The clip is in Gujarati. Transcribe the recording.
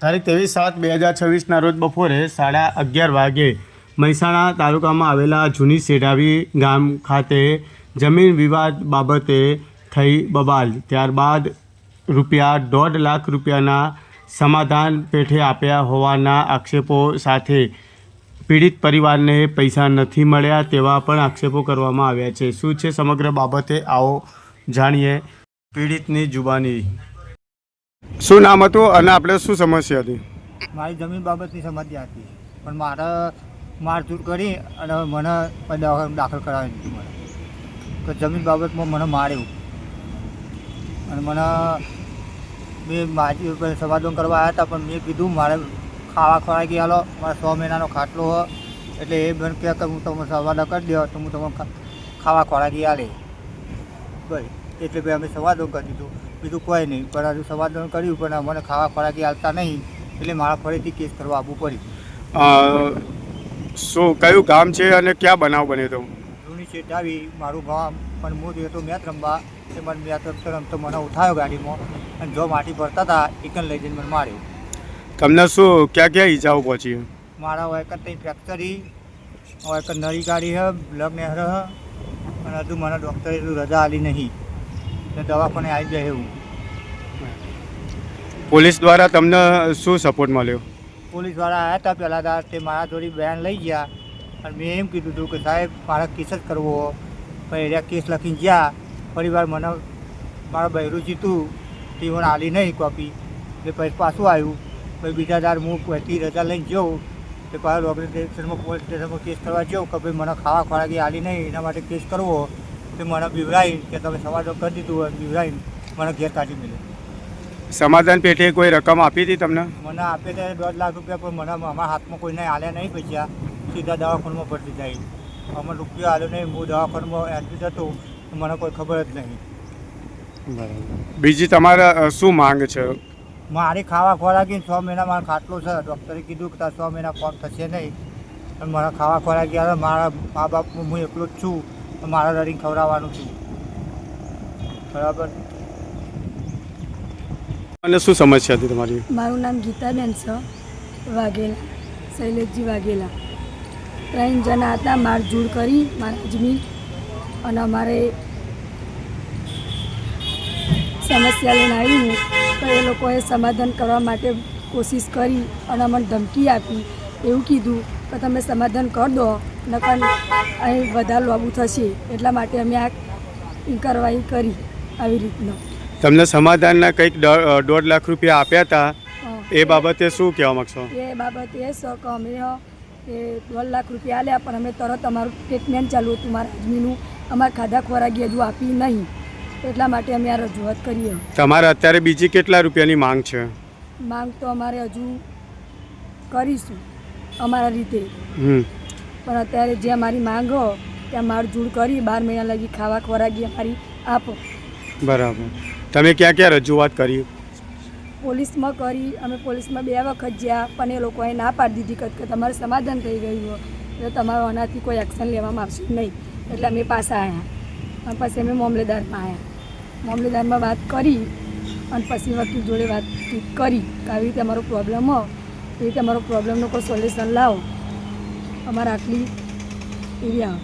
તારીખ 23/7/2026ના રોજ બપોરે 11:30 વાગે મહેસાણા તાલુકામાં આવેલા જૂની સેઢાવી ગામ ખાતે જમીન વિવાદ બાબતે થઈ બબાલ। ત્યારબાદ ₹1.5 લાખના સમાધાન પેઠે આપ્યા હોવાના આક્ષેપો સાથે પીડિત પરિવારને પૈસા નથી મળ્યા તેવા પણ આક્ષેપો કરવામાં આવ્યા છે। શું છે સમગ્ર બાબતે, આવો જાણીએ પીડિતની જુબાની। શું નામ હતું અને આપણે શું સમસ્યા હતી? મારી જમીન બાબતની સમસ્યા હતી, પણ મારે મારઝૂડ કરી અને મને દવાખાને દાખલ કરાવી દીધી। મને તો જમીન બાબતમાં મને માર્યું અને મને મેં મારી સમાધાન કરવા આવ્યા હતા, પણ મેં કીધું મારે ખાવા ખોરાકી હાલો, મારે 100 મહિનાનો ખાટલો હોય, એટલે એ બેન કહે કે હું તમને સમાધાન કરી દો તો હું તમને ખાવા ખોરાકી હાલે ભાઈ, એટલે ભાઈ અમે સમાધાન કરી દીધું, બીજું કોઈ નહીં। પણ હજુ સમાધાન કર્યું પણ અમને ખાવા ખોરાકી હાલતા નહીં, એટલે મારે ફરીથી કેસ કરવા આવવું પડ્યું। શું કયું ગામ છે અને ક્યાં બનાવ બન્યો હતો? જૂની સેઠાવી મારું ગામ, પણ હું જે તો મેચ રમવા એ મને મેચ રમતો મને ઉઠાવ્યો ગાડીમાં અને જો માટી ભરતા હતા એકન લઈ જઈને મને માર્યો। તમને શું ક્યાં ક્યાં ઈજાઓ પહોંચી? મારા હોય એક ત્યાં ફ્રેક્ચરી હોય, એક નળી કાઢી છે, બ્લડ નહેર છે, અને હજુ મને ડૉક્ટરે રજા આલી નહીં ને દવાખાને આવી જાય એવું। પોલીસ દ્વારા તમને શું સપોર્ટ મળ્યો? પોલીસવાળા આવ્યા હતા પહેલાં તે મારા જોડે બયાન લઈ ગયા અને મેં એમ કીધું હતું કે સાહેબ મારે કેસ જ કરવો, પણ એરિયા કેસ લખીને ગયા। ફરીવાર મને મારા બૈરું જીતું તે મને આલી નહીં કોપી, એટલે પછી પાછું આવ્યું। પછી બીજા દાર હું પહેથી રજા લઈને જાઉં તે પાછું રોબરી સ્ટેશનમાં પોલીસ સ્ટેશનમાં કેસ કરવા જાઉં કે ભાઈ મને ખાવા ખોરાકી આલી નહીં, એના માટે કેસ કરવો, તે મને બીવરાઈ કે તમે સમાધાન કરી દીધું હોય, બીવરાઈને મને ઘેર કાઢી મળ્યો। સમાધાન પેટે કોઈ રકમ આપી હતી તમને? મને આપે ત્યારે ₹1.5 લાખ, પણ મને અમારા હાથમાં કોઈને આલ્યા નહીં પૈસા, સીધા દવાખાનામાં ભરતી જાય। અમને રૂપિયો આલ્યો નહીં, હું દવાખાનામાં એડમિટ હતો, મને કોઈ ખબર જ નહીં। બરાબર। બીજી તમારા શું માંગ છે? મારી ખાવા ખોરાકી 100 મહિના મારો ખાટલો છે, ડૉક્ટરે કીધું કે તાર 100 મહિના કોમ થશે નહીં, પણ મારા ખાવા ખોરાકી આવે, મારા મા બાપ હું એકલો જ છું, મારા રડીને ખવડાવવાનું છું, બરાબર। અને શું સમસ્યા હતી તમારી? મારું નામ ગીતાબેન છે, વાઘેલા, શૈલેષજી વાઘેલા। 3 જણા હતા, મારઝૂડ કરી મારા જમીન, અને અમારે સમસ્યા લઈને આવ્યું તો એ લોકોએ સમાધાન કરવા માટે કોશિશ કરી અને અમને ધમકી આપી, એવું કીધું કે તમે સમાધાન કરી દો નકર અહીં વધારે લોબું થશે, એટલા માટે અમે આ કાર્યવાહી કરી આવી રીતનો। તમને સમાધાનના કંઈક ₹1.5 લાખ આપ્યા હતા, એ બાબતે શું કહેવા માગશો? એ બાબતે એ છે કે અમે ₹1.5 લાખ આલ્યા, પણ અમે તરત અમારું ટ્રીટમેન્ટ ચાલુ હતું મારા આદમીનું, અમારા ખાધા ખોરાકી હજુ આપી નહીં, એટલા માટે અમે આ રજૂઆત કરીએ। તમારે અત્યારે બીજી કેટલા રૂપિયાની માંગ છે? માંગ તો અમારે હજુ કરીશું અમારા રીતે, પણ અત્યારે જે અમારી માંગ હોય ત્યાં મારઝૂડ કરી 12 મહિના લગી ખાવા ખોરાકી અમારી આપો। બરાબર। તમે ક્યાં ક્યાં રજૂઆત કરી? પોલીસમાં કરી, અમે પોલીસમાં 2 વખત ગયા, પણ એ લોકોએ ના પાડી દીધી કે તમારે સમાધાન થઈ ગયું હોય એટલે તમારું આનાથી કોઈ એક્શન લેવામાં આવશે નહીં, એટલે અમે પાછા આવ્યા અને પછી અમે મામલેદારમાં આવ્યા। મામલેદારમાં વાત કરી અને પછી વકીલ જોડે વાતચીત કરી કે આવી રીતે અમારો પ્રોબ્લેમ હોય, એ રીતે અમારો પ્રોબ્લેમનો કોઈ સોલ્યુશન લાવો, અમારે આટલી એરિયા